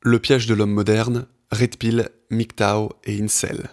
Le piège de l'homme moderne, Red Pill, MGTOW et Incel.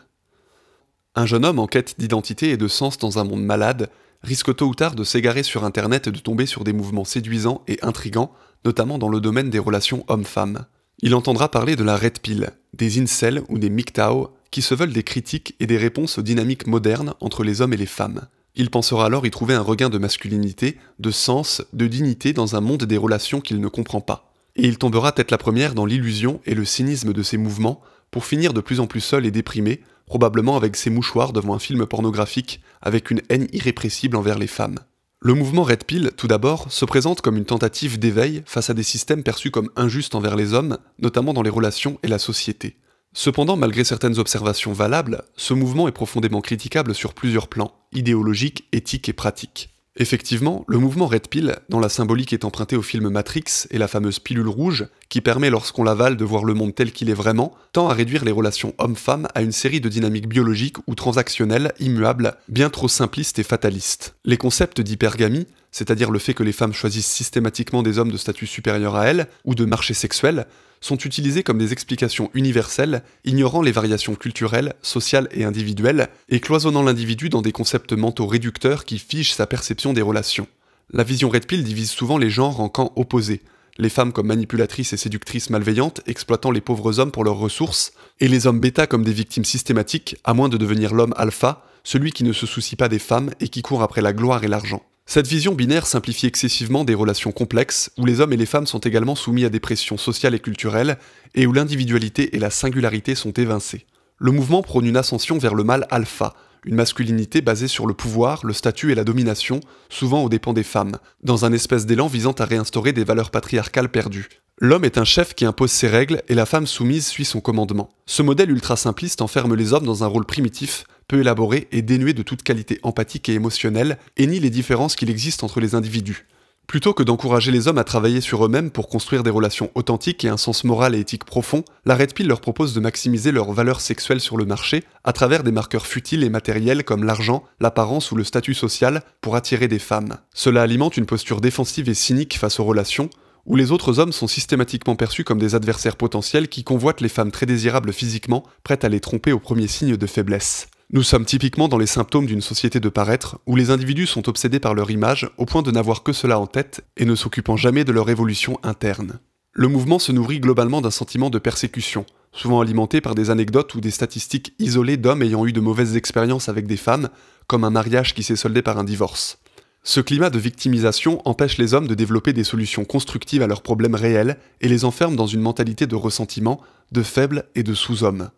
Un jeune homme en quête d'identité et de sens dans un monde malade risque tôt ou tard de s'égarer sur internet et de tomber sur des mouvements séduisants et intrigants, notamment dans le domaine des relations hommes-femmes. Il entendra parler de la Red Pill, des Incels ou des MGTOW qui se veulent des critiques et des réponses aux dynamiques modernes entre les hommes et les femmes. Il pensera alors y trouver un regain de masculinité, de sens, de dignité dans un monde des relations qu'il ne comprend pas. Et il tombera tête la première dans l'illusion et le cynisme de ces mouvements pour finir de plus en plus seul et déprimé, probablement avec ses mouchoirs devant un film pornographique avec une haine irrépressible envers les femmes. Le mouvement Red Pill, tout d'abord, se présente comme une tentative d'éveil face à des systèmes perçus comme injustes envers les hommes, notamment dans les relations et la société. Cependant, malgré certaines observations valables, ce mouvement est profondément critiquable sur plusieurs plans, idéologiques, éthiques et pratiques. Effectivement, le mouvement Red Pill, dont la symbolique est empruntée au film Matrix et la fameuse pilule rouge, qui permet lorsqu'on l'avale de voir le monde tel qu'il est vraiment, tend à réduire les relations hommes-femmes à une série de dynamiques biologiques ou transactionnelles, immuables, bien trop simplistes et fatalistes. Les concepts d'hypergamie, c'est-à-dire le fait que les femmes choisissent systématiquement des hommes de statut supérieur à elles, ou de marché sexuel, sont utilisés comme des explications universelles, ignorant les variations culturelles, sociales et individuelles, et cloisonnant l'individu dans des concepts mentaux réducteurs qui figent sa perception des relations. La vision Red Pill divise souvent les genres en camps opposés, les femmes comme manipulatrices et séductrices malveillantes exploitant les pauvres hommes pour leurs ressources, et les hommes bêta comme des victimes systématiques, à moins de devenir l'homme alpha, celui qui ne se soucie pas des femmes et qui court après la gloire et l'argent. Cette vision binaire simplifie excessivement des relations complexes, où les hommes et les femmes sont également soumis à des pressions sociales et culturelles, et où l'individualité et la singularité sont évincées. Le mouvement prône une ascension vers le mâle alpha, une masculinité basée sur le pouvoir, le statut et la domination, souvent aux dépens des femmes, dans un espèce d'élan visant à réinstaurer des valeurs patriarcales perdues. L'homme est un chef qui impose ses règles et la femme soumise suit son commandement. Ce modèle ultra-simpliste enferme les hommes dans un rôle primitif, peu élaboré et dénué de toute qualité empathique et émotionnelle, et nie les différences qu'il existe entre les individus. Plutôt que d'encourager les hommes à travailler sur eux-mêmes pour construire des relations authentiques et un sens moral et éthique profond, la Red Pill leur propose de maximiser leur valeur sexuelle sur le marché à travers des marqueurs futiles et matériels comme l'argent, l'apparence ou le statut social pour attirer des femmes. Cela alimente une posture défensive et cynique face aux relations, où les autres hommes sont systématiquement perçus comme des adversaires potentiels qui convoitent les femmes très désirables physiquement, prêtes à les tromper au premier signe de faiblesse. Nous sommes typiquement dans les symptômes d'une société de paraître, où les individus sont obsédés par leur image au point de n'avoir que cela en tête et ne s'occupant jamais de leur évolution interne. Le mouvement se nourrit globalement d'un sentiment de persécution, souvent alimenté par des anecdotes ou des statistiques isolées d'hommes ayant eu de mauvaises expériences avec des femmes, comme un mariage qui s'est soldé par un divorce. Ce climat de victimisation empêche les hommes de développer des solutions constructives à leurs problèmes réels et les enferme dans une mentalité de ressentiment, de faible et de sous-homme.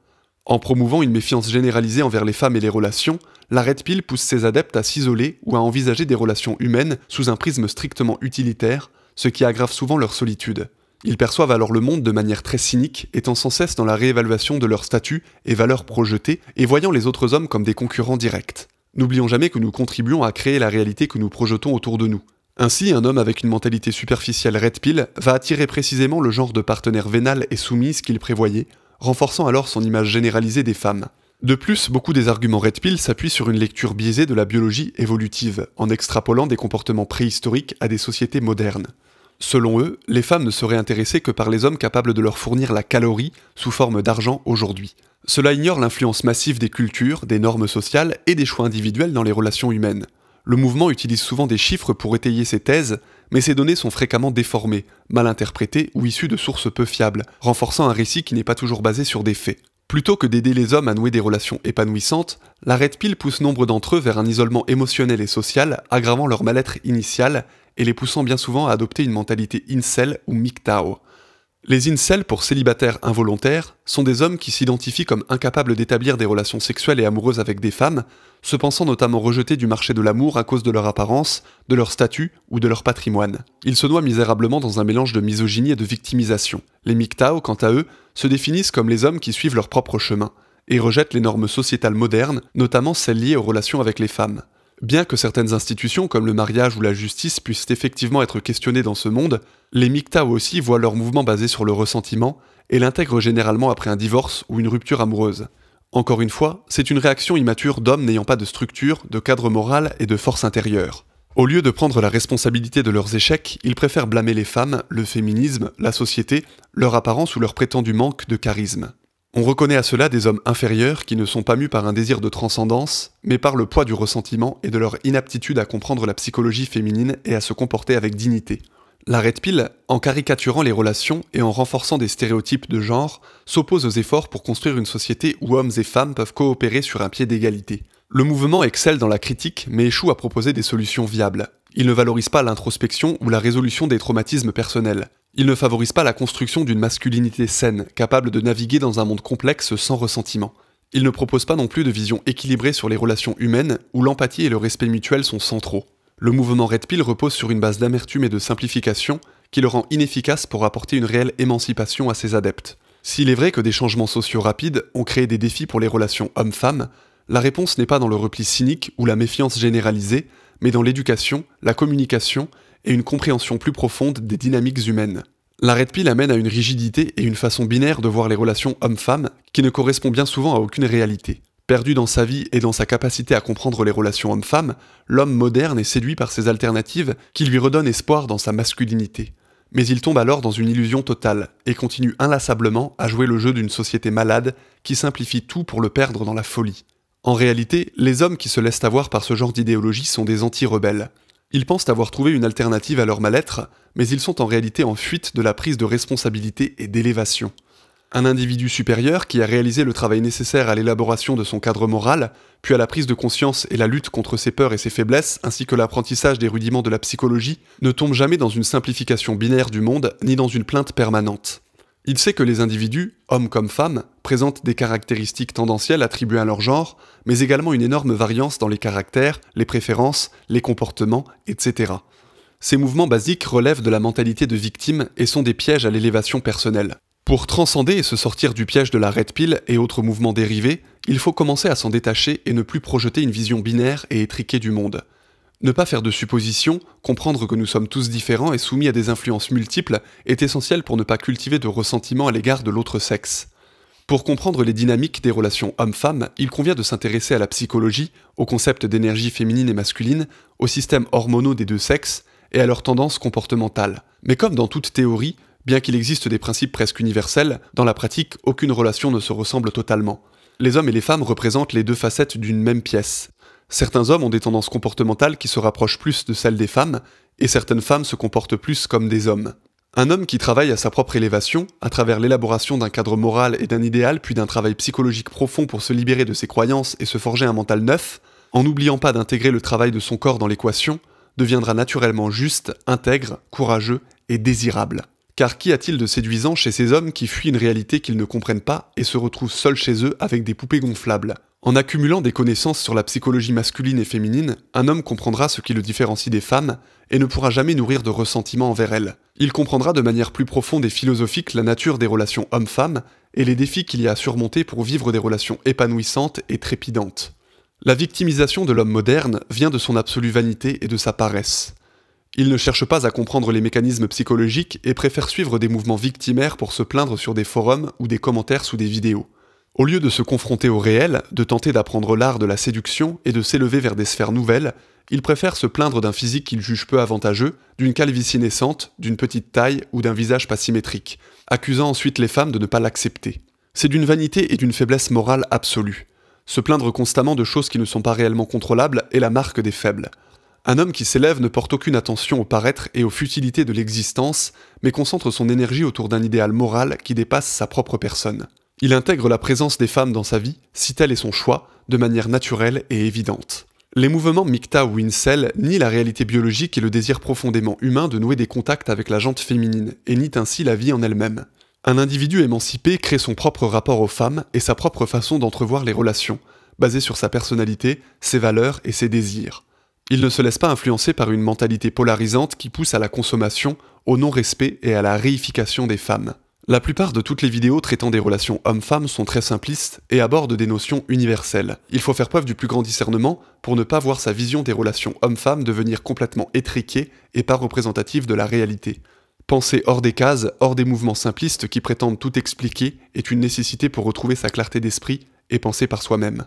En promouvant une méfiance généralisée envers les femmes et les relations, la Red Pill pousse ses adeptes à s'isoler ou à envisager des relations humaines sous un prisme strictement utilitaire, ce qui aggrave souvent leur solitude. Ils perçoivent alors le monde de manière très cynique, étant sans cesse dans la réévaluation de leur statut et valeurs projetées et voyant les autres hommes comme des concurrents directs. N'oublions jamais que nous contribuons à créer la réalité que nous projetons autour de nous. Ainsi, un homme avec une mentalité superficielle Red Pill va attirer précisément le genre de partenaire vénal et soumise qu'il prévoyait, renforçant alors son image généralisée des femmes. De plus, beaucoup des arguments Red Pill s'appuient sur une lecture biaisée de la biologie évolutive, en extrapolant des comportements préhistoriques à des sociétés modernes. Selon eux, les femmes ne seraient intéressées que par les hommes capables de leur fournir la calorie sous forme d'argent aujourd'hui. Cela ignore l'influence massive des cultures, des normes sociales et des choix individuels dans les relations humaines. Le mouvement utilise souvent des chiffres pour étayer ses thèses, mais ces données sont fréquemment déformées, mal interprétées ou issues de sources peu fiables, renforçant un récit qui n'est pas toujours basé sur des faits. Plutôt que d'aider les hommes à nouer des relations épanouissantes, la Red Pill pousse nombre d'entre eux vers un isolement émotionnel et social, aggravant leur mal-être initial et les poussant bien souvent à adopter une mentalité incel ou MGTOW. Les incels, pour célibataires involontaires, sont des hommes qui s'identifient comme incapables d'établir des relations sexuelles et amoureuses avec des femmes, se pensant notamment rejetés du marché de l'amour à cause de leur apparence, de leur statut ou de leur patrimoine. Ils se noient misérablement dans un mélange de misogynie et de victimisation. Les MGTOW, quant à eux, se définissent comme les hommes qui suivent leur propre chemin, et rejettent les normes sociétales modernes, notamment celles liées aux relations avec les femmes. Bien que certaines institutions comme le mariage ou la justice puissent effectivement être questionnées dans ce monde, les MGTOW aussi voient leur mouvement basé sur le ressentiment et l'intègrent généralement après un divorce ou une rupture amoureuse. Encore une fois, c'est une réaction immature d'hommes n'ayant pas de structure, de cadre moral et de force intérieure. Au lieu de prendre la responsabilité de leurs échecs, ils préfèrent blâmer les femmes, le féminisme, la société, leur apparence ou leur prétendu manque de charisme. On reconnaît à cela des hommes inférieurs qui ne sont pas mus par un désir de transcendance, mais par le poids du ressentiment et de leur inaptitude à comprendre la psychologie féminine et à se comporter avec dignité. La Red Pill, en caricaturant les relations et en renforçant des stéréotypes de genre, s'oppose aux efforts pour construire une société où hommes et femmes peuvent coopérer sur un pied d'égalité. Le mouvement excelle dans la critique, mais échoue à proposer des solutions viables. Il ne valorise pas l'introspection ou la résolution des traumatismes personnels. Il ne favorise pas la construction d'une masculinité saine, capable de naviguer dans un monde complexe sans ressentiment. Il ne propose pas non plus de vision équilibrée sur les relations humaines, où l'empathie et le respect mutuel sont centraux. Le mouvement Red Pill repose sur une base d'amertume et de simplification qui le rend inefficace pour apporter une réelle émancipation à ses adeptes. S'il est vrai que des changements sociaux rapides ont créé des défis pour les relations hommes-femmes, la réponse n'est pas dans le repli cynique ou la méfiance généralisée, mais dans l'éducation, la communication et une compréhension plus profonde des dynamiques humaines. La Red Pill amène à une rigidité et une façon binaire de voir les relations hommes-femmes qui ne correspond bien souvent à aucune réalité. Perdu dans sa vie et dans sa capacité à comprendre les relations hommes-femmes, l'homme moderne est séduit par ces alternatives qui lui redonnent espoir dans sa masculinité. Mais il tombe alors dans une illusion totale et continue inlassablement à jouer le jeu d'une société malade qui simplifie tout pour le perdre dans la folie. En réalité, les hommes qui se laissent avoir par ce genre d'idéologie sont des anti-rebelles. Ils pensent avoir trouvé une alternative à leur mal-être, mais ils sont en réalité en fuite de la prise de responsabilité et d'élévation. Un individu supérieur qui a réalisé le travail nécessaire à l'élaboration de son cadre moral, puis à la prise de conscience et la lutte contre ses peurs et ses faiblesses, ainsi que l'apprentissage des rudiments de la psychologie, ne tombe jamais dans une simplification binaire du monde, ni dans une plainte permanente. Il sait que les individus, hommes comme femmes, présentent des caractéristiques tendancielles attribuées à leur genre, mais également une énorme variance dans les caractères, les préférences, les comportements, etc. Ces mouvements basiques relèvent de la mentalité de victime et sont des pièges à l'élévation personnelle. Pour transcender et se sortir du piège de la Red Pill et autres mouvements dérivés, il faut commencer à s'en détacher et ne plus projeter une vision binaire et étriquée du monde. Ne pas faire de suppositions, comprendre que nous sommes tous différents et soumis à des influences multiples est essentiel pour ne pas cultiver de ressentiment à l'égard de l'autre sexe. Pour comprendre les dynamiques des relations hommes-femmes, il convient de s'intéresser à la psychologie, aux concepts d'énergie féminine et masculine, aux systèmes hormonaux des deux sexes et à leurs tendances comportementales. Mais comme dans toute théorie, bien qu'il existe des principes presque universels, dans la pratique, aucune relation ne se ressemble totalement. Les hommes et les femmes représentent les deux facettes d'une même pièce. Certains hommes ont des tendances comportementales qui se rapprochent plus de celles des femmes, et certaines femmes se comportent plus comme des hommes. Un homme qui travaille à sa propre élévation, à travers l'élaboration d'un cadre moral et d'un idéal, puis d'un travail psychologique profond pour se libérer de ses croyances et se forger un mental neuf, en n'oubliant pas d'intégrer le travail de son corps dans l'équation, deviendra naturellement juste, intègre, courageux et désirable. Car qu'y a-t-il de séduisant chez ces hommes qui fuient une réalité qu'ils ne comprennent pas et se retrouvent seuls chez eux avec des poupées gonflables ? En accumulant des connaissances sur la psychologie masculine et féminine, un homme comprendra ce qui le différencie des femmes et ne pourra jamais nourrir de ressentiment envers elles. Il comprendra de manière plus profonde et philosophique la nature des relations hommes-femmes et les défis qu'il y a à surmonter pour vivre des relations épanouissantes et trépidantes. La victimisation de l'homme moderne vient de son absolue vanité et de sa paresse. Il ne cherche pas à comprendre les mécanismes psychologiques et préfère suivre des mouvements victimaires pour se plaindre sur des forums ou des commentaires sous des vidéos. Au lieu de se confronter au réel, de tenter d'apprendre l'art de la séduction et de s'élever vers des sphères nouvelles, il préfère se plaindre d'un physique qu'il juge peu avantageux, d'une calvitie naissante, d'une petite taille ou d'un visage pas symétrique, accusant ensuite les femmes de ne pas l'accepter. C'est d'une vanité et d'une faiblesse morale absolue. Se plaindre constamment de choses qui ne sont pas réellement contrôlables est la marque des faibles. Un homme qui s'élève ne porte aucune attention au paraître et aux futilités de l'existence, mais concentre son énergie autour d'un idéal moral qui dépasse sa propre personne. Il intègre la présence des femmes dans sa vie, si tel est son choix, de manière naturelle et évidente. Les mouvements MGTOW ou Incel nient la réalité biologique et le désir profondément humain de nouer des contacts avec la jante féminine, et nient ainsi la vie en elle-même. Un individu émancipé crée son propre rapport aux femmes et sa propre façon d'entrevoir les relations, basée sur sa personnalité, ses valeurs et ses désirs. Il ne se laisse pas influencer par une mentalité polarisante qui pousse à la consommation, au non-respect et à la réification des femmes. La plupart de toutes les vidéos traitant des relations hommes-femmes sont très simplistes et abordent des notions universelles. Il faut faire preuve du plus grand discernement pour ne pas voir sa vision des relations hommes-femmes devenir complètement étriquée et pas représentative de la réalité. Penser hors des cases, hors des mouvements simplistes qui prétendent tout expliquer est une nécessité pour retrouver sa clarté d'esprit et penser par soi-même.